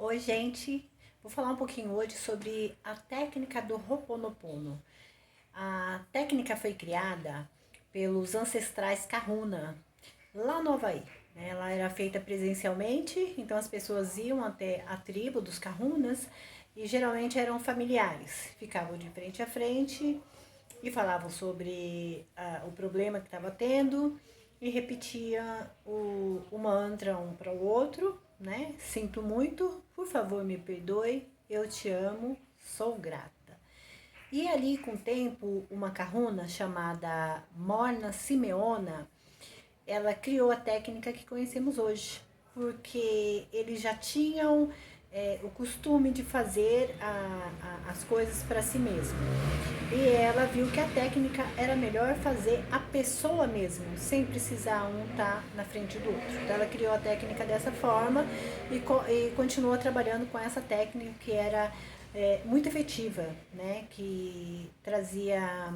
Oi, gente. Vou falar um pouquinho hoje sobre a técnica do Ho'oponopono. A técnica foi criada pelos ancestrais Kahuna, lá no Havaí. Ela era feita presencialmente, então as pessoas iam até a tribo dos Kahunas e geralmente eram familiares. Ficavam de frente a frente e falavam sobre o problema que estava tendo e repetia o mantra um para o outro, né? Sinto muito, por favor me perdoe, eu te amo, sou grata. E ali com o tempo, uma kahuna chamada Morna Simeona, ela criou a técnica que conhecemos hoje, porque eles já tinham o costume de fazer as coisas para si mesmo. E ela viu que a técnica era melhor fazer a pessoa mesmo, sem precisar um estar na frente do outro. Então ela criou a técnica dessa forma e continuou trabalhando com essa técnica que era muito efetiva, né? Que trazia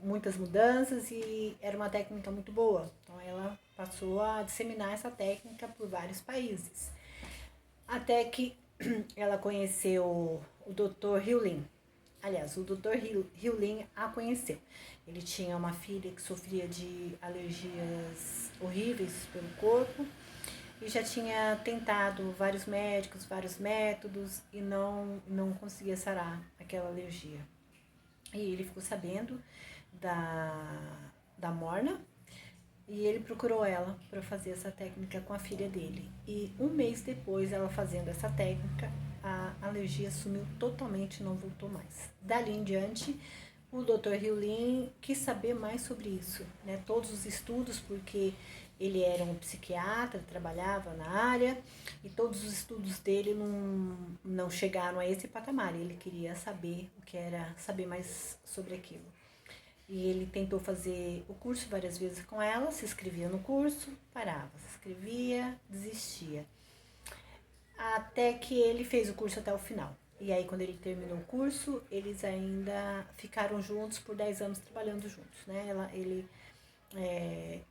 muitas mudanças e era uma técnica muito boa. Então ela passou a disseminar essa técnica por vários países. Até que ela conheceu o Dr. Hewlin. Aliás, o Dr. Hewlin a conheceu. Ele tinha uma filha que sofria de alergias horríveis pelo corpo e já tinha tentado vários médicos, vários métodos e não conseguia sarar aquela alergia. E ele ficou sabendo da Morna e ele procurou ela para fazer essa técnica com a filha dele. E um mês depois, ela fazendo essa técnica, a alergia sumiu totalmente e não voltou mais. Dali em diante, o Dr. Hewlin quis saber mais sobre isso, né? Todos os estudos, porque ele era um psiquiatra, trabalhava na área, e todos os estudos dele não chegaram a esse patamar. Ele queria saber o que era, saber mais sobre aquilo. E ele tentou fazer o curso várias vezes com ela, se inscrevia no curso, parava, se inscrevia, desistia. Até que ele fez o curso até o final. E aí, quando ele terminou o curso, eles ainda ficaram juntos por 10 anos trabalhando juntos, né? Ele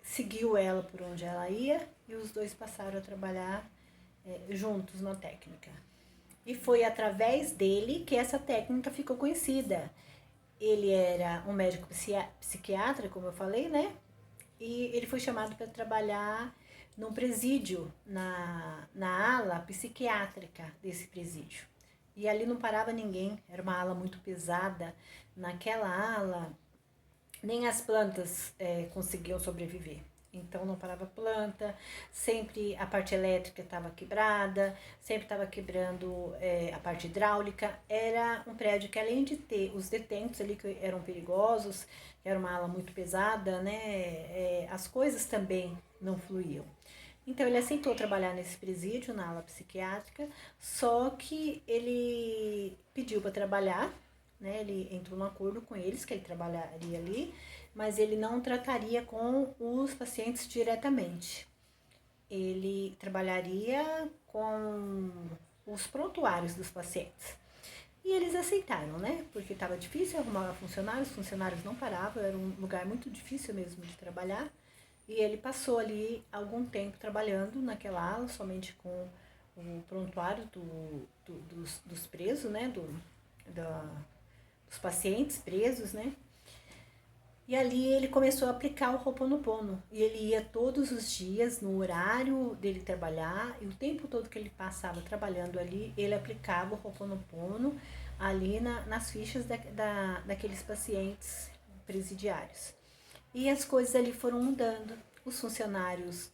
seguiu ela por onde ela ia e os dois passaram a trabalhar juntos na técnica. E foi através dele que essa técnica ficou conhecida. Ele era um médico psiquiatra, como eu falei, né? E ele foi chamado para trabalhar num presídio, na ala psiquiátrica desse presídio. E ali não parava ninguém, era uma ala muito pesada. Naquela ala, nem as plantas conseguiam sobreviver. Então não parava planta, sempre a parte elétrica estava quebrada, sempre estava quebrando a parte hidráulica. Era um prédio que, além de ter os detentos ali que eram perigosos, era uma ala muito pesada, né? As coisas também não fluíam. Então ele aceitou trabalhar nesse presídio, na ala psiquiátrica, só que ele pediu para trabalhar, né? Ele entrou num acordo com eles que ele trabalharia ali, mas ele não trataria com os pacientes diretamente. Ele trabalharia com os prontuários dos pacientes. E eles aceitaram, né? Porque estava difícil arrumar funcionários, os funcionários não paravam, era um lugar muito difícil mesmo de trabalhar. E ele passou ali algum tempo trabalhando naquela ala, somente com o prontuário dos presos, né? Dos pacientes presos, né? E ali ele começou a aplicar o Ho'oponopono. E ele ia todos os dias, no horário dele trabalhar, e o tempo todo que ele passava trabalhando ali, ele aplicava o Ho'oponopono ali nas fichas daqueles pacientes presidiários. E as coisas ali foram mudando. Os funcionários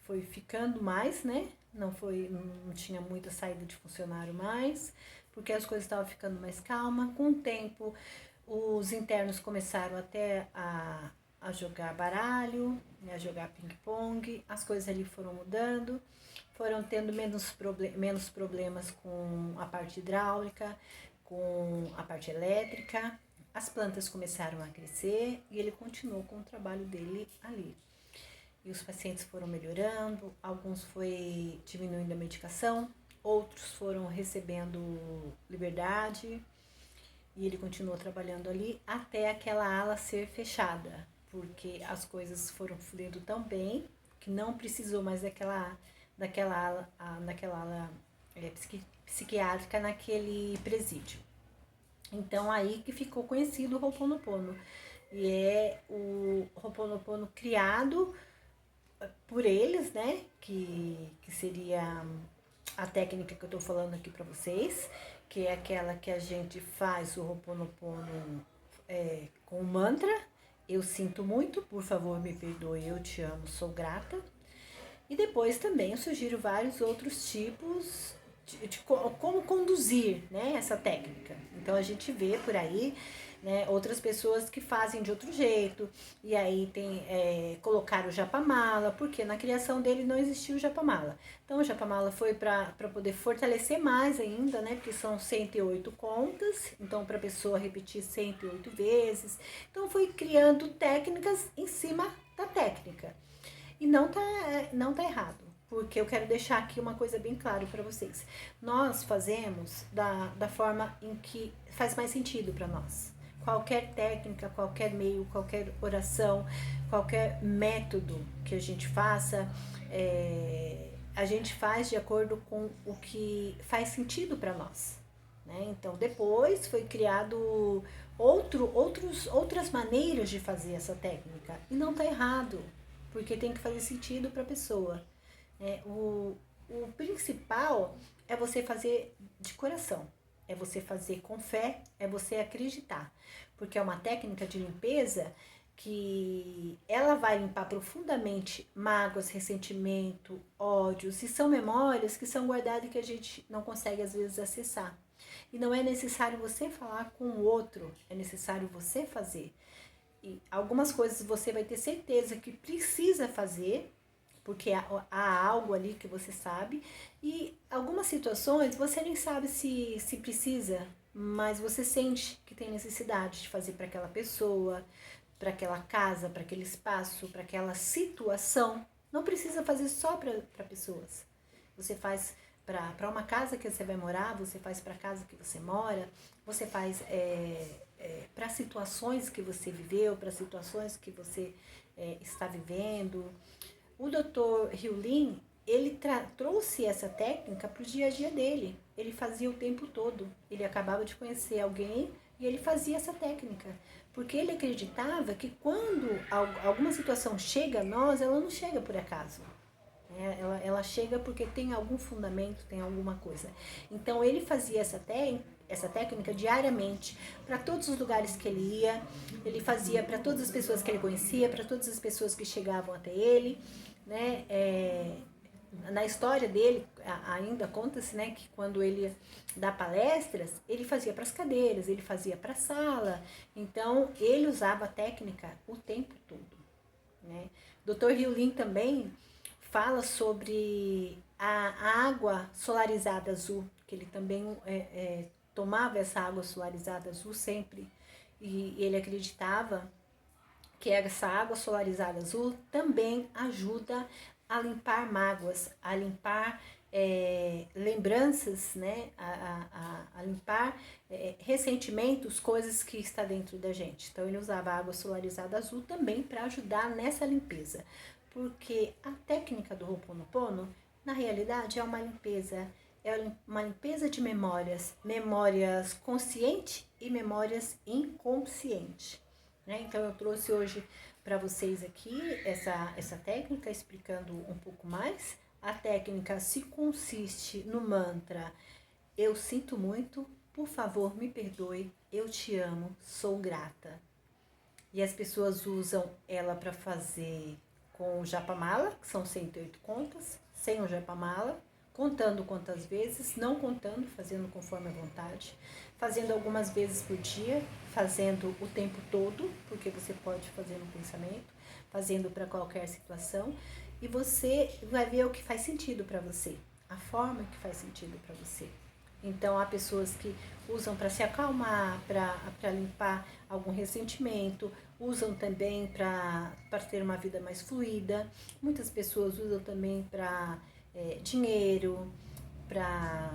foi ficando mais, né? Não tinha muita saída de funcionário mais, porque as coisas estavam ficando mais calma. Com o tempo, os internos começaram até a jogar baralho, a jogar ping-pong, as coisas ali foram mudando, foram tendo menos problemas com a parte hidráulica, com a parte elétrica, as plantas começaram a crescer e ele continuou com o trabalho dele ali. E os pacientes foram melhorando, alguns foi diminuindo a medicação, outros foram recebendo liberdade, e ele continuou trabalhando ali até aquela ala ser fechada, porque as coisas foram fluindo tão bem que não precisou mais daquela ala psiquiátrica naquele presídio. Então aí que ficou conhecido o Ho'oponopono. E é o Ho'oponopono criado por eles, né? Que seria a técnica que eu tô falando aqui para vocês, que é aquela que a gente faz o Ho'oponopono com o mantra. Eu sinto muito, por favor me perdoe, eu te amo, sou grata. E depois também eu sugiro vários outros tipos de como conduzir, né, essa técnica. Então a gente vê por aí, né, outras pessoas que fazem de outro jeito, e aí tem colocar o japamala, porque na criação dele não existiu o japamala. Então o japamala foi para poder fortalecer mais ainda, né, porque são 108 contas, então para a pessoa repetir 108 vezes. Então foi criando técnicas em cima da técnica. E não tá errado, porque eu quero deixar aqui uma coisa bem clara para vocês. Nós fazemos da forma em que faz mais sentido para nós. Qualquer técnica, qualquer meio, qualquer oração, qualquer método que a gente faça, a gente faz de acordo com o que faz sentido para nós. Né? Então, depois foi criado outras maneiras de fazer essa técnica. E não tá errado, porque tem que fazer sentido para a pessoa. O principal é você fazer de coração, é você fazer com fé, é você acreditar, porque é uma técnica de limpeza que ela vai limpar profundamente mágoas, ressentimento, ódios, e são memórias que são guardadas e que a gente não consegue às vezes acessar. E não é necessário você falar com o outro, é necessário você fazer. E algumas coisas você vai ter certeza que precisa fazer, porque há algo ali que você sabe, e algumas situações você nem sabe se precisa, mas você sente que tem necessidade de fazer para aquela pessoa, para aquela casa, para aquele espaço, para aquela situação. Não precisa fazer só para pessoas. Você faz para uma casa que você vai morar, você faz para a casa que você mora, você faz para situações que você viveu, para situações que você está vivendo. O Dr. Hyolyn, ele trouxe essa técnica para o dia a dia dele. Ele fazia o tempo todo. Ele acabava de conhecer alguém e ele fazia essa técnica. Porque ele acreditava que quando alguma situação chega a nós, ela não chega por acaso. Ela chega porque tem algum fundamento, tem alguma coisa. Então ele fazia essa técnica diariamente para todos os lugares que ele ia. Ele fazia para todas as pessoas que ele conhecia, para todas as pessoas que chegavam até ele, né? Na história dele ainda conta-se, né, que quando ele dá palestras, ele fazia para as cadeiras, ele fazia para a sala. Então ele usava a técnica o tempo todo, né? Dr. Hyolyn também fala sobre a água solarizada azul, que ele também tomava essa água solarizada azul sempre, e ele acreditava que essa água solarizada azul também ajuda a limpar mágoas, a limpar lembranças, né? A limpar ressentimentos, coisas que está dentro da gente. Então ele usava a água solarizada azul também para ajudar nessa limpeza, porque a técnica do Ho'oponopono, na realidade, é uma limpeza de memórias, memórias consciente e memórias inconsciente. Né? Então eu trouxe hoje para vocês aqui essa técnica, explicando um pouco mais. A técnica se consiste no mantra: eu sinto muito, por favor me perdoe, eu te amo, sou grata. E as pessoas usam ela para fazer com o japamala, que são 108 contas, sem o japamala, contando quantas vezes, não contando, fazendo conforme a vontade, fazendo algumas vezes por dia, fazendo o tempo todo, porque você pode fazer no pensamento, fazendo para qualquer situação, e você vai ver o que faz sentido para você, a forma que faz sentido para você. Então, há pessoas que usam para se acalmar, para limpar algum ressentimento, usam também para ter uma vida mais fluida. Muitas pessoas usam também para dinheiro, para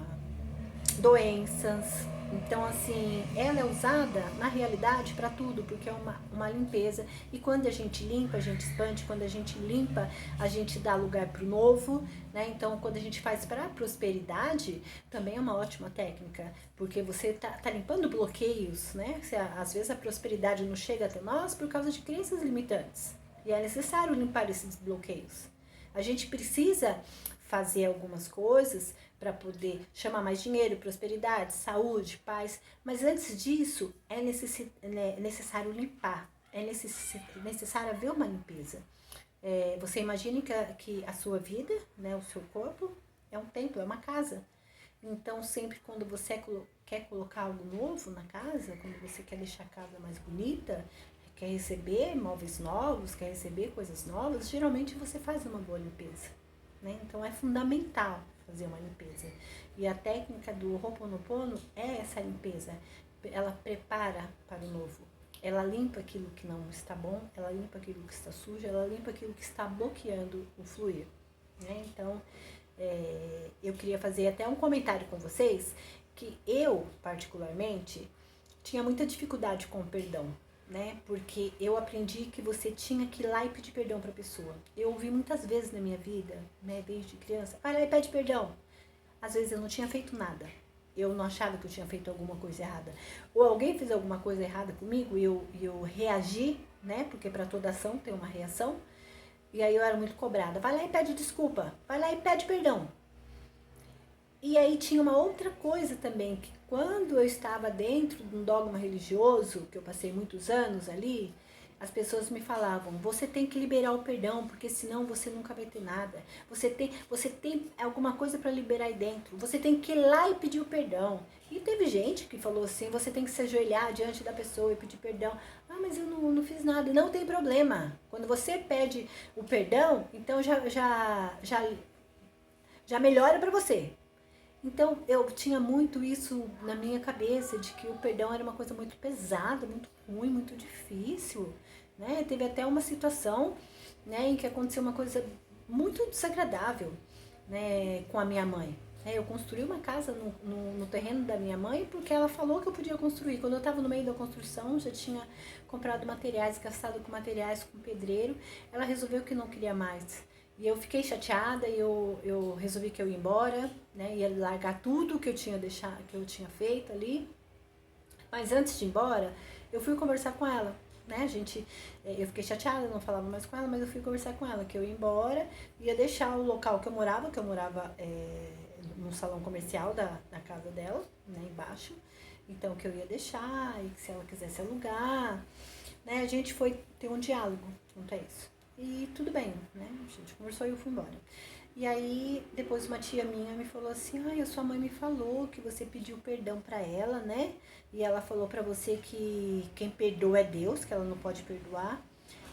doenças, Então, assim, ela é usada na realidade para tudo, porque é uma limpeza. E quando a gente limpa, a gente expande. Quando a gente limpa, a gente dá lugar para o novo, né? Então, quando a gente faz para a prosperidade, também é uma ótima técnica, porque você tá limpando bloqueios, né? Às vezes a prosperidade não chega até nós por causa de crenças limitantes. E é necessário limpar esses bloqueios. A gente precisa fazer algumas coisas para poder chamar mais dinheiro, prosperidade, saúde, paz. Mas antes disso, é necessário limpar. É necessário haver uma limpeza. Você imagine que a sua vida, né, o seu corpo, é um templo, é uma casa. Então, sempre quando você quer colocar algo novo na casa, quando você quer deixar a casa mais bonita, quer receber móveis novos, quer receber coisas novas, geralmente você faz uma boa limpeza. Né? Então, é fundamental fazer uma limpeza. E a técnica do Ho'oponopono é essa limpeza. Ela prepara para o novo. Ela limpa aquilo que não está bom, ela limpa aquilo que está sujo, ela limpa aquilo que está bloqueando o fluir. Né? Então, eu queria fazer até um comentário com vocês que eu, particularmente, tinha muita dificuldade com o perdão. Né? Porque eu aprendi que você tinha que ir lá e pedir perdão para a pessoa. Eu ouvi muitas vezes na minha vida, né, desde criança, vai lá e pede perdão. Às vezes eu não tinha feito nada. Eu não achava que eu tinha feito alguma coisa errada. Ou alguém fez alguma coisa errada comigo e eu reagi, né? Porque para toda ação tem uma reação. E aí eu era muito cobrada. Vai lá e pede desculpa. Vai lá e pede perdão. E aí tinha uma outra coisa também, que quando eu estava dentro de um dogma religioso, que eu passei muitos anos ali, as pessoas me falavam, você tem que liberar o perdão, porque senão você nunca vai ter nada. Você tem alguma coisa para liberar aí dentro. Você tem que ir lá e pedir o perdão. E teve gente que falou assim, você tem que se ajoelhar diante da pessoa e pedir perdão. Ah, mas eu não fiz nada. Não tem problema. Quando você pede o perdão, então já melhora para você. Então, eu tinha muito isso na minha cabeça, de que o perdão era uma coisa muito pesada, muito ruim, muito difícil, né? Teve até uma situação, né, em que aconteceu uma coisa muito desagradável, né, com a minha mãe. Eu construí uma casa no terreno da minha mãe porque ela falou que eu podia construir. Quando eu estava no meio da construção, já tinha comprado materiais, gastado com materiais, com pedreiro, ela resolveu que não queria mais. E eu fiquei chateada e eu resolvi que eu ia embora, né? Ia largar tudo que eu tinha deixado, que eu tinha feito ali. Mas antes de ir embora, eu fui conversar com ela, né? Eu fiquei chateada, não falava mais com ela, mas eu fui conversar com ela que eu ia embora, ia deixar o local que eu morava num salão comercial da casa dela, né? Embaixo. Então que eu ia deixar e que se ela quisesse alugar, né? A gente foi ter um diálogo quanto a isso. E tudo bem, né? A gente conversou e eu fui embora. E aí, depois uma tia minha me falou assim, a sua mãe me falou que você pediu perdão pra ela, né? E ela falou pra você que quem perdoa é Deus, que ela não pode perdoar.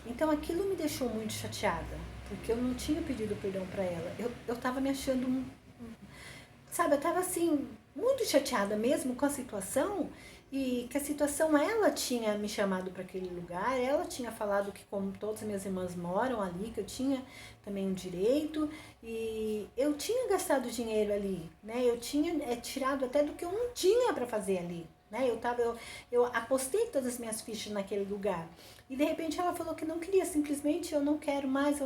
Então aquilo me deixou muito chateada, porque eu não tinha pedido perdão pra ela. Eu tava me achando sabe, eu tava assim, muito chateada mesmo com a situação, e que a situação ela tinha me chamado para aquele lugar, ela tinha falado que como todas as minhas irmãs moram ali, que eu tinha também um direito, e eu tinha gastado dinheiro ali, né? Eu tinha tirado até do que eu não tinha para fazer ali, né? Eu apostei todas as minhas fichas naquele lugar. E de repente ela falou que não queria, simplesmente eu não quero mais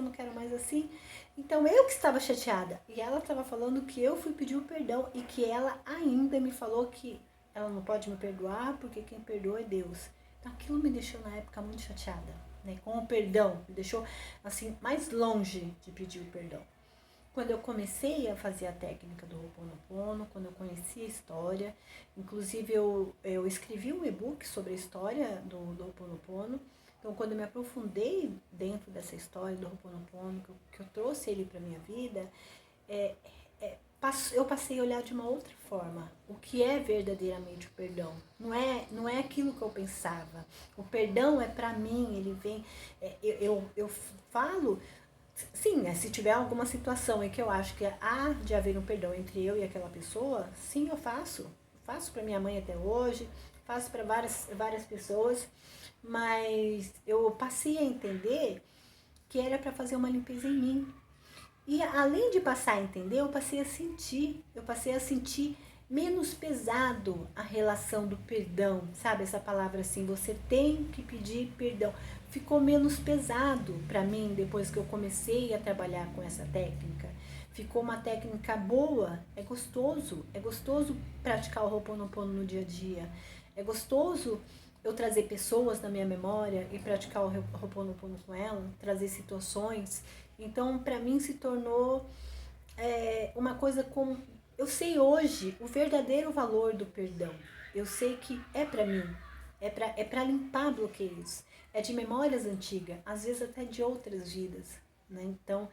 assim. Então eu que estava chateada. E ela estava falando que eu fui pedir o perdão e que ela ainda me falou que ela não pode me perdoar porque quem perdoa é Deus. Então aquilo me deixou na época muito chateada, né? Com o perdão, me deixou assim mais longe de pedir o perdão. Quando eu comecei a fazer a técnica do Ho'oponopono, quando eu conheci a história, inclusive eu escrevi um e-book sobre a história do Ho'oponopono. Então, quando eu me aprofundei dentro dessa história do Ho'oponopono, que eu trouxe ele para minha vida, eu passei a olhar de uma outra forma. O que é verdadeiramente o perdão? Não é aquilo que eu pensava. O perdão é para mim, ele vem... eu falo... Sim, se tiver alguma situação em que eu acho que há de haver um perdão entre eu e aquela pessoa, sim, eu faço. Faço para minha mãe até hoje, faço para várias pessoas, mas eu passei a entender que era para fazer uma limpeza em mim. E além de passar a entender, eu passei a sentir menos pesado a relação do perdão, sabe? Essa palavra assim, você tem que pedir perdão. Ficou menos pesado para mim depois que eu comecei a trabalhar com essa técnica. Ficou uma técnica boa, é gostoso praticar o Ho'oponopono no dia a dia. É gostoso eu trazer pessoas na minha memória e praticar o Ho'oponopono com ela, trazer situações. Então, para mim se tornou uma coisa como... Eu sei hoje o verdadeiro valor do perdão. Eu sei que é para mim, é para limpar bloqueios. É de memórias antigas, às vezes até de outras vidas. Né? Então,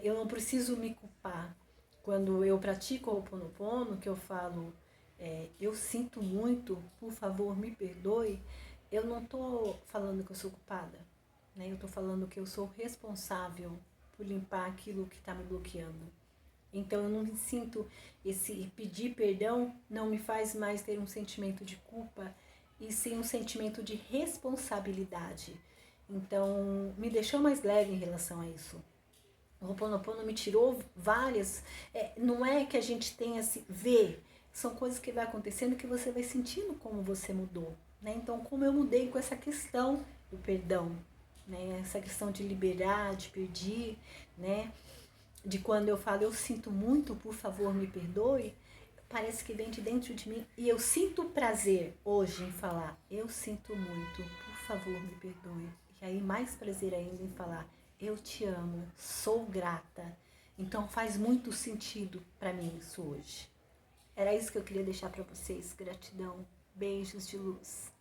eu não preciso me culpar. Quando eu pratico o Ho'oponopono, que eu falo, eu sinto muito, por favor, me perdoe, eu não estou falando que eu sou culpada. Né? Eu estou falando que eu sou responsável por limpar aquilo que está me bloqueando. Então eu não me sinto, esse pedir perdão não me faz mais ter um sentimento de culpa, e sim um sentimento de responsabilidade. Então me deixou mais leve em relação a isso. O Ho'oponopono me tirou várias... não é que a gente tenha se ver, são coisas que vai acontecendo que você vai sentindo como você mudou. Né? Então como eu mudei com essa questão do perdão, né? Essa questão de liberar, de pedir, né? De quando eu falo eu sinto muito, por favor me perdoe, parece que vem de dentro de mim, e eu sinto prazer hoje em falar eu sinto muito, por favor me perdoe, e aí mais prazer ainda em falar eu te amo, sou grata. Então faz muito sentido para mim isso hoje. Era isso que eu queria deixar para vocês. Gratidão, beijos de luz.